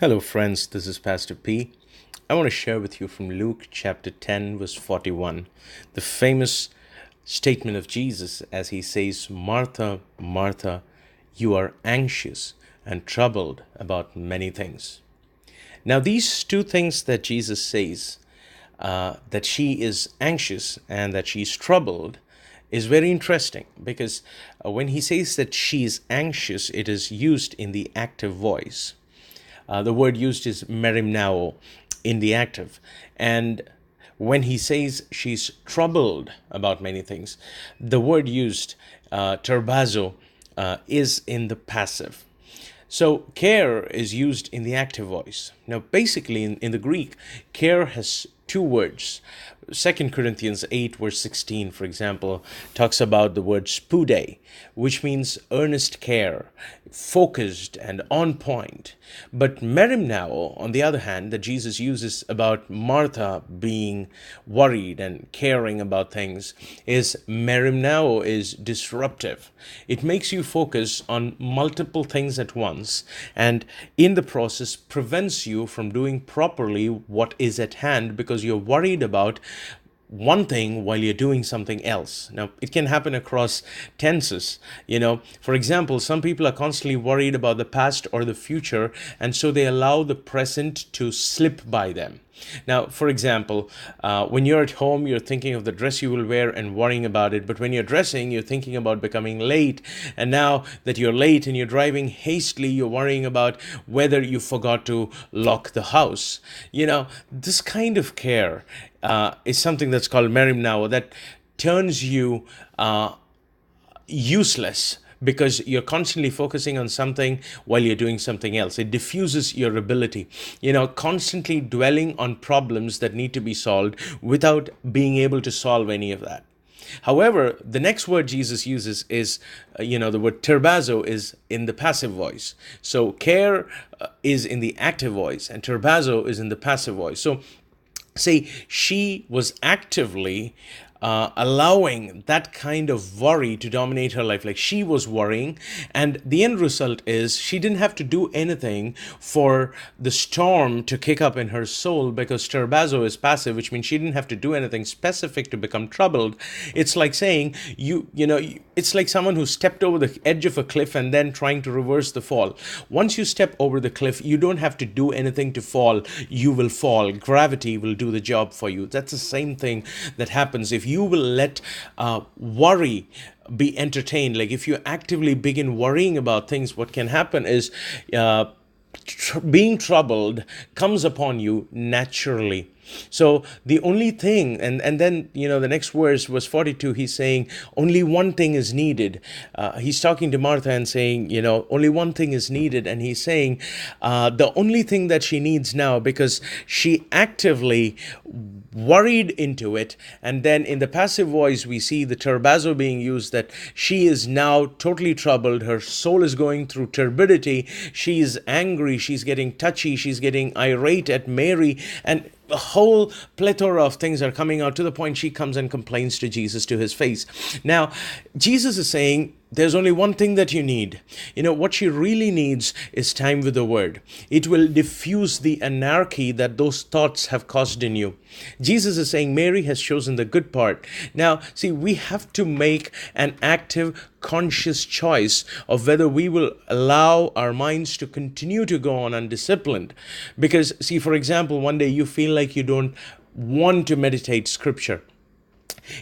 Hello, friends. This is Pastor P. I want to share with you from Luke chapter 10, verse 41, the famous statement of Jesus as he says, Martha, Martha, you are anxious and troubled about many things. Now, these two things that Jesus says, that she is anxious and that she's troubled, is very interesting because when he says that she is anxious, it is used in the active voice. The word used is merimnao in the active. And when he says she's troubled about many things, the word used, terbazo, is in the passive. So care is used in the active voice. Now, basically, in the Greek, care has two words. 2 Corinthians 8, verse 16, for example, talks about the word spude, which means earnest care, focused and on point. But merimnao, on the other hand, that Jesus uses about Martha being worried and caring about things, is merimnao is disruptive. It makes you focus on multiple things at once, and in the process prevents you from doing properly what is at hand because you're worried about one thing while you're doing something else. Now, it can happen across tenses. For example, some people are constantly worried about the past or the future, and so they allow the present to slip by them. Now, for example, when you're at home, you're thinking of the dress you will wear and worrying about it. But when you're dressing, you're thinking about becoming late. And now that you're late and you're driving hastily, you're worrying about whether you forgot to lock the house. This kind of care is something that's called merimnao, that turns you useless because you're constantly focusing on something while you're doing something else. It diffuses your ability, constantly dwelling on problems that need to be solved without being able to solve any of that. However, the next word Jesus uses is, the word terbazo is in the passive voice. So care is in the active voice and terbazo is in the passive voice. So say she was actively allowing that kind of worry to dominate her life. Like, she was worrying, and the end result is she didn't have to do anything for the storm to kick up in her soul, because terbazo is passive, which means she didn't have to do anything specific to become troubled. It's like saying it's like someone who stepped over the edge of a cliff and then trying to reverse the fall. Once you step over the cliff, you don't have to do anything to fall. You will fall. Gravity will do the job for you. That's the same thing that happens if you will let worry be entertained. Like, if you actively begin worrying about things, what can happen is being troubled comes upon you naturally. So the only thing, and then, the next verse 42, he's saying only one thing is needed. He's talking to Martha and saying, only one thing is needed. And he's saying the only thing that she needs now, because she actively worried into it. And then in the passive voice, we see the terbazo being used, that she is now totally troubled. Her soul is going through turbidity. She is angry. She's getting touchy. She's getting irate at Mary. And a whole plethora of things are coming out, to the point she comes and complains to Jesus to his face. Now, Jesus is saying, there's only one thing that you need. What she really needs is time with the word. It will diffuse the anarchy that those thoughts have caused in you. Jesus is saying Mary has chosen the good part. Now, see, we have to make an active, conscious choice of whether we will allow our minds to continue to go on undisciplined. Because, see, for example, one day you feel like you don't want to meditate scripture.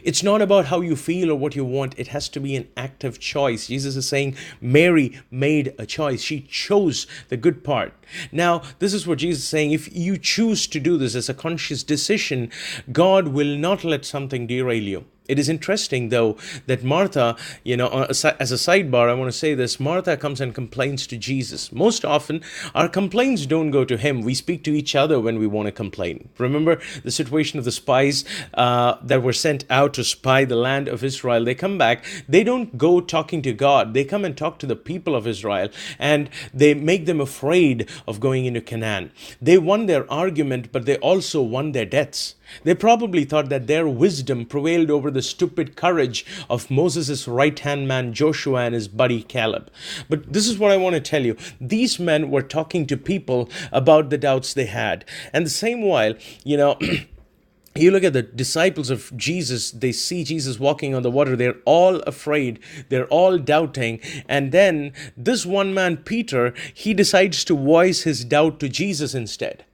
It's not about how you feel or what you want. It has to be an active choice. Jesus is saying Mary made a choice. She chose the good part. Now, this is what Jesus is saying. If you choose to do this as a conscious decision, God will not let something derail you. It is interesting, though, that Martha, as a sidebar, I want to say this. Martha comes and complains to Jesus. Most often, our complaints don't go to him. We speak to each other when we want to complain. Remember the situation of the spies that were sent out to spy the land of Israel. They come back. They don't go talking to God. They come and talk to the people of Israel, and they make them afraid of going into Canaan. They won their argument, but they also won their debts. They probably thought that their wisdom prevailed over the stupid courage of Moses' right-hand man Joshua and his buddy Caleb. But this is what I want to tell you. These men were talking to people about the doubts they had. And the same while, you look at the disciples of Jesus, they see Jesus walking on the water. They're all afraid. They're all doubting. And then this one man, Peter, he decides to voice his doubt to Jesus instead.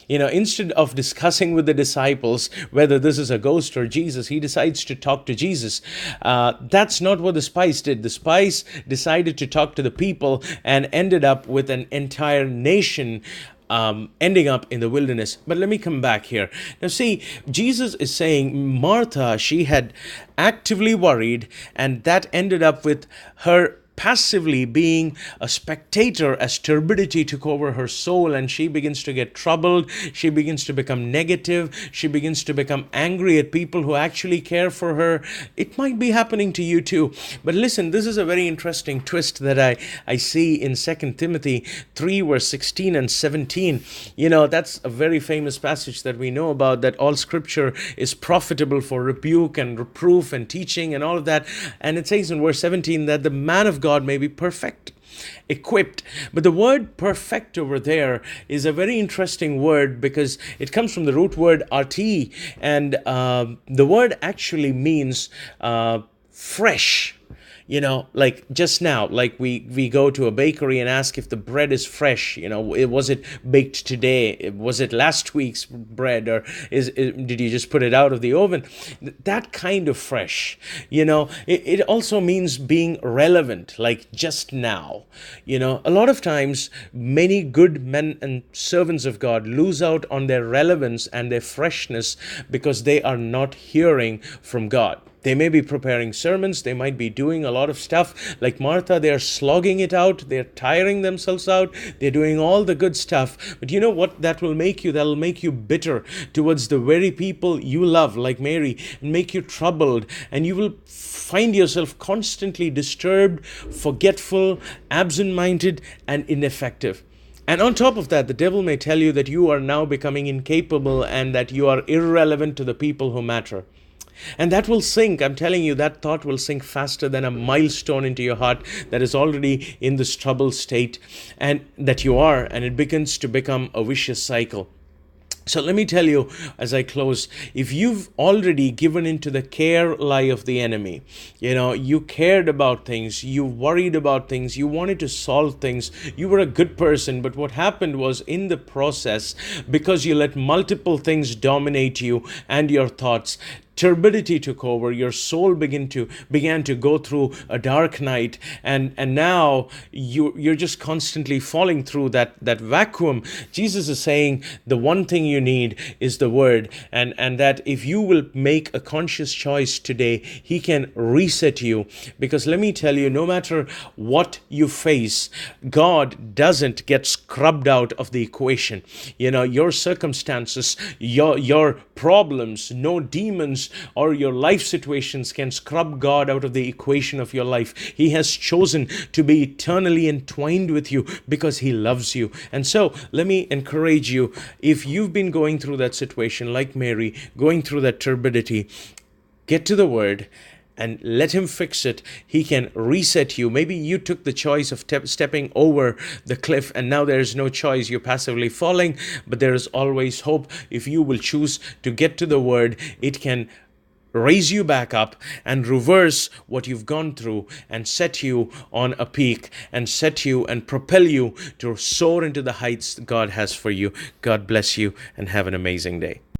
Instead of discussing with the disciples whether this is a ghost or Jesus, he decides to talk to Jesus. That's not what the spies did. The spies decided to talk to the people and ended up with an entire nation ending up in the wilderness. But let me come back here. Now see, Jesus is saying Martha, she had actively worried, and that ended up with her passively being a spectator as turbidity took over her soul, and she begins to get troubled. She begins to become negative. She begins to become angry at people who actually care for her. It might be happening to you too. But listen, this is a very interesting twist that I see in 2 Timothy 3 verse 16 and 17. That's a very famous passage that we know about, that all scripture is profitable for rebuke and reproof and teaching and all of that. And it says in verse 17 that the man of God may be perfect, equipped. But the word perfect over there is a very interesting word because it comes from the root word arti, and the word actually means fresh. Like just now, like we go to a bakery and ask if the bread is fresh. Was it baked today? Was it last week's bread, or did you just put it out of the oven? That kind of fresh. It also means being relevant, like just now. A lot of times, many good men and servants of God lose out on their relevance and their freshness because they are not hearing from God. They may be preparing sermons. They might be doing a lot of stuff. Like Martha, they're slogging it out. They're tiring themselves out. They're doing all the good stuff. But you know what that will make you? That'll make you bitter towards the very people you love, like Mary, and make you troubled. And you will find yourself constantly disturbed, forgetful, absent-minded, and ineffective. And on top of that, the devil may tell you that you are now becoming incapable and that you are irrelevant to the people who matter. And that will sink. I'm telling you, that thought will sink faster than a milestone into your heart that is already in this troubled state and that you are, and it begins to become a vicious cycle. So let me tell you as I close, if you've already given into the care lie of the enemy, you cared about things, you worried about things, you wanted to solve things, you were a good person, but what happened was in the process, because you let multiple things dominate you and your thoughts, turbidity took over. Your soul began to go through a dark night, and now you're just constantly falling through that vacuum. Jesus is saying the one thing you need is the word, and that if you will make a conscious choice today, he can reset you. Because let me tell you, no matter what you face, God doesn't get scrubbed out of the equation. Your circumstances, your problems, no demons or your life situations can scrub God out of the equation of your life. He has chosen to be eternally entwined with you because he loves you. And so let me encourage you, if you've been going through that situation like Mary, going through that turbidity, get to the word and let him fix it. He can reset you. Maybe you took the choice of stepping over the cliff and now there is no choice. You're passively falling, but there is always hope. If you will choose to get to the word, it can raise you back up and reverse what you've gone through and set you on a peak and set you and propel you to soar into the heights God has for you. God bless you and have an amazing day.